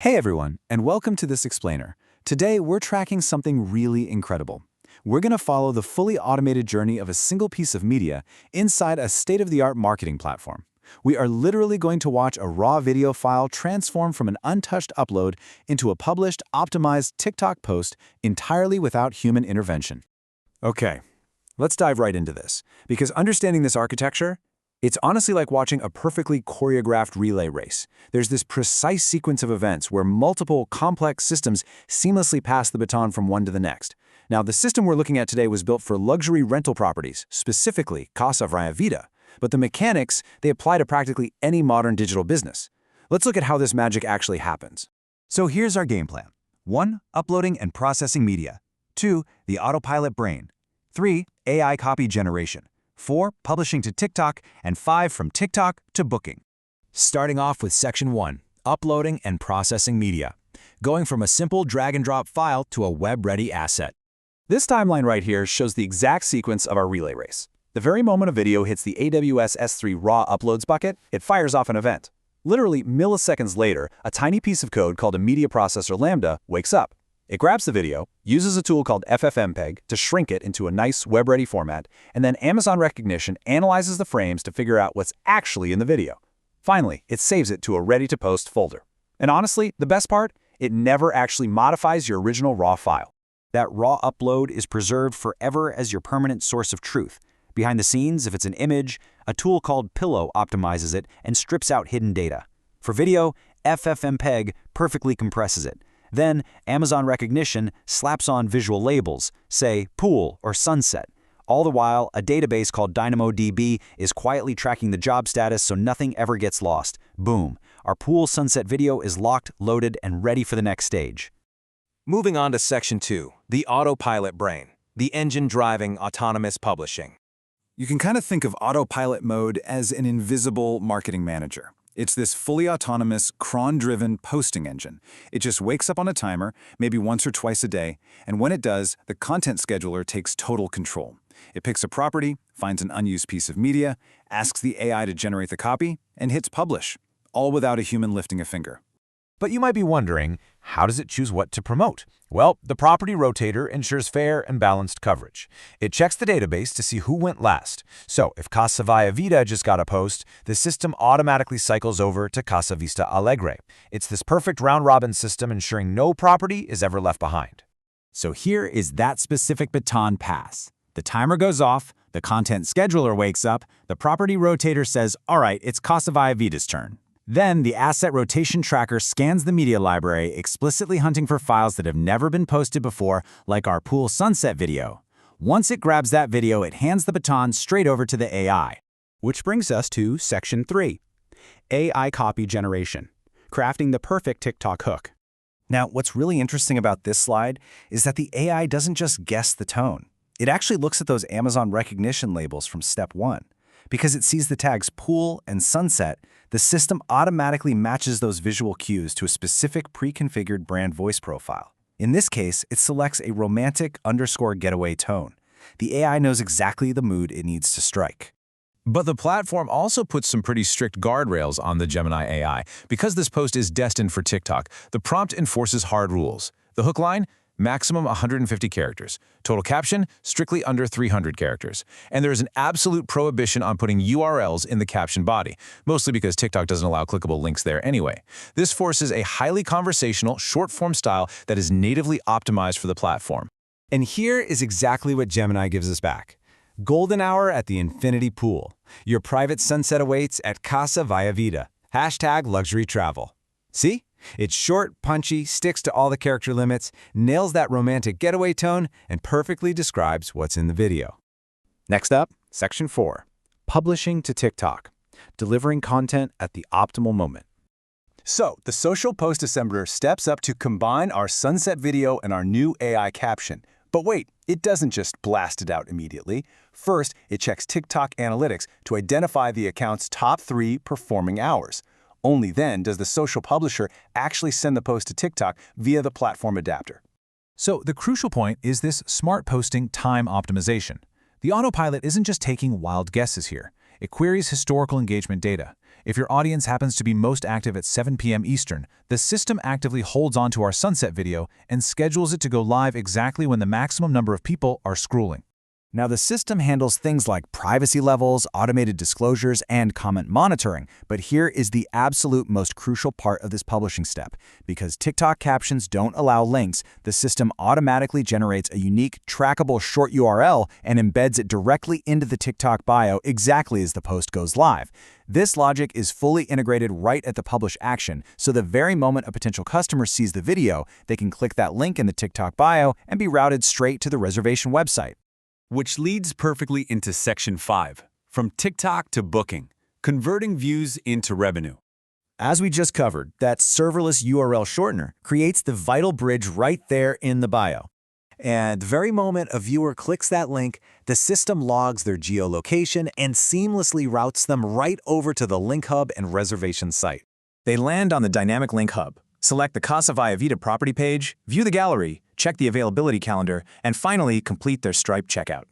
Hey everyone, and welcome to this explainer. Today we're tracking something really incredible. We're going to follow the fully automated journey of a single piece of media inside a state-of-the-art marketing platform. We are literally going to watch a raw video file transform from an untouched upload into a published, optimized TikTok post entirely without human intervention. Okay, let's dive right into this, because understanding this architecture, it's honestly like watching a perfectly choreographed relay race. There's this precise sequence of events where multiple complex systems seamlessly pass the baton from one to the next. Now, the system we're looking at today was built for luxury rental properties, specifically Casa Via Vida, but the mechanics, they apply to practically any modern digital business. Let's look at how this magic actually happens. So here's our game plan. 1. Uploading and processing media. 2. The autopilot brain. 3. AI copy generation. 4. Publishing to TikTok, and 5. From TikTok to booking. Starting off with Section 1, uploading and processing media, going from a simple drag-and-drop file to a web-ready asset. This timeline right here shows the exact sequence of our relay race. The very moment a video hits the AWS S3 raw uploads bucket, it fires off an event. Literally milliseconds later, a tiny piece of code called a media processor Lambda wakes up. It grabs the video, uses a tool called FFmpeg to shrink it into a nice web-ready format, and then Amazon Rekognition analyzes the frames to figure out what's actually in the video. Finally, it saves it to a ready-to-post folder. And honestly, the best part? It never actually modifies your original raw file. That raw upload is preserved forever as your permanent source of truth. Behind the scenes, if it's an image, a tool called Pillow optimizes it and strips out hidden data. For video, FFmpeg perfectly compresses it. Then, Amazon Rekognition slaps on visual labels, say pool or sunset. All the while, a database called DynamoDB is quietly tracking the job status so nothing ever gets lost. Boom. Our pool sunset video is locked, loaded, and ready for the next stage. Moving on to Section 2, the autopilot brain, the engine driving autonomous publishing. You can kind of think of autopilot mode as an invisible marketing manager. It's this fully autonomous, cron-driven posting engine. It just wakes up on a timer, maybe once or twice a day, and when it does, the content scheduler takes total control. It picks a property, finds an unused piece of media, asks the AI to generate the copy, and hits publish, all without a human lifting a finger. But you might be wondering, how does it choose what to promote? Well, the property rotator ensures fair and balanced coverage. It checks the database to see who went last. So if Casa Via Vida just got a post, the system automatically cycles over to Casa Vista Alegre. It's this perfect round-robin system ensuring no property is ever left behind. So here is that specific baton pass. The timer goes off, the content scheduler wakes up, the property rotator says, all right, it's Casa Via Vida's turn. Then the asset rotation tracker scans the media library, explicitly hunting for files that have never been posted before, like our pool sunset video. Once it grabs that video, it hands the baton straight over to the AI. Which brings us to Section 3, AI copy generation, crafting the perfect TikTok hook. Now, what's really interesting about this slide is that the AI doesn't just guess the tone. It actually looks at those Amazon Rekognition labels from step 1. Because it sees the tags pool and sunset, the system automatically matches those visual cues to a specific pre-configured brand voice profile. In this case, it selects a romantic _getaway tone. The AI knows exactly the mood it needs to strike. But the platform also puts some pretty strict guardrails on the Gemini AI. Because this post is destined for TikTok, the prompt enforces hard rules. The hook line? Maximum 150 characters. Total caption, strictly under 300 characters. And there is an absolute prohibition on putting URLs in the caption body, mostly because TikTok doesn't allow clickable links there anyway. This forces a highly conversational, short-form style that is natively optimized for the platform. And here is exactly what Gemini gives us back. Golden hour at the infinity pool. Your private sunset awaits at Casa Via Vida. #luxury travel. See? It's short, punchy, sticks to all the character limits, nails that romantic getaway tone, and perfectly describes what's in the video. Next up, Section 4, publishing to TikTok, delivering content at the optimal moment. So, the social post assembler steps up to combine our sunset video and our new AI caption. But wait, it doesn't just blast it out immediately. First, it checks TikTok analytics to identify the account's top 3 performing hours. Only then does the social publisher actually send the post to TikTok via the platform adapter. So the crucial point is this smart posting time optimization. The autopilot isn't just taking wild guesses here. It queries historical engagement data. If your audience happens to be most active at 7 p.m. Eastern, the system actively holds onto our sunset video and schedules it to go live exactly when the maximum number of people are scrolling. Now, the system handles things like privacy levels, automated disclosures, and comment monitoring, but here is the absolute most crucial part of this publishing step. Because TikTok captions don't allow links, the system automatically generates a unique, trackable short URL and embeds it directly into the TikTok bio exactly as the post goes live. This logic is fully integrated right at the publish action, so the very moment a potential customer sees the video, they can click that link in the TikTok bio and be routed straight to the reservation website. Which leads perfectly into Section 5, from TikTok to booking, converting views into revenue. As we just covered, that serverless URL shortener creates the vital bridge right there in the bio. And the very moment a viewer clicks that link, the system logs their geolocation and seamlessly routes them right over to the Link Hub and reservation site. They land on the dynamic Link Hub, select the Casa Via Vida property page, view the gallery, check the availability calendar, and finally complete their Stripe checkout.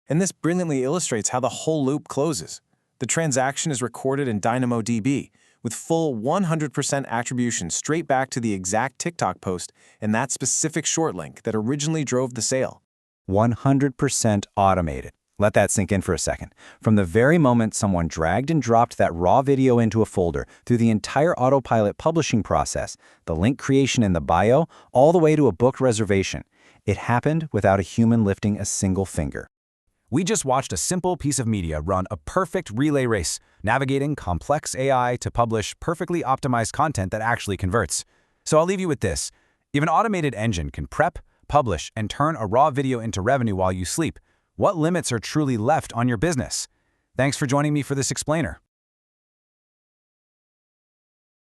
And this brilliantly illustrates how the whole loop closes. The transaction is recorded in DynamoDB, with full 100% attribution straight back to the exact TikTok post and that specific short link that originally drove the sale. 100% automated. Let that sink in for a second. From the very moment someone dragged and dropped that raw video into a folder, through the entire autopilot publishing process, the link creation in the bio, all the way to a booked reservation, it happened without a human lifting a single finger. We just watched a simple piece of media run a perfect relay race, navigating complex AI to publish perfectly optimized content that actually converts. So I'll leave you with this. If an automated engine can prep, publish, and turn a raw video into revenue while you sleep, what limits are truly left on your business? Thanks for joining me for this explainer.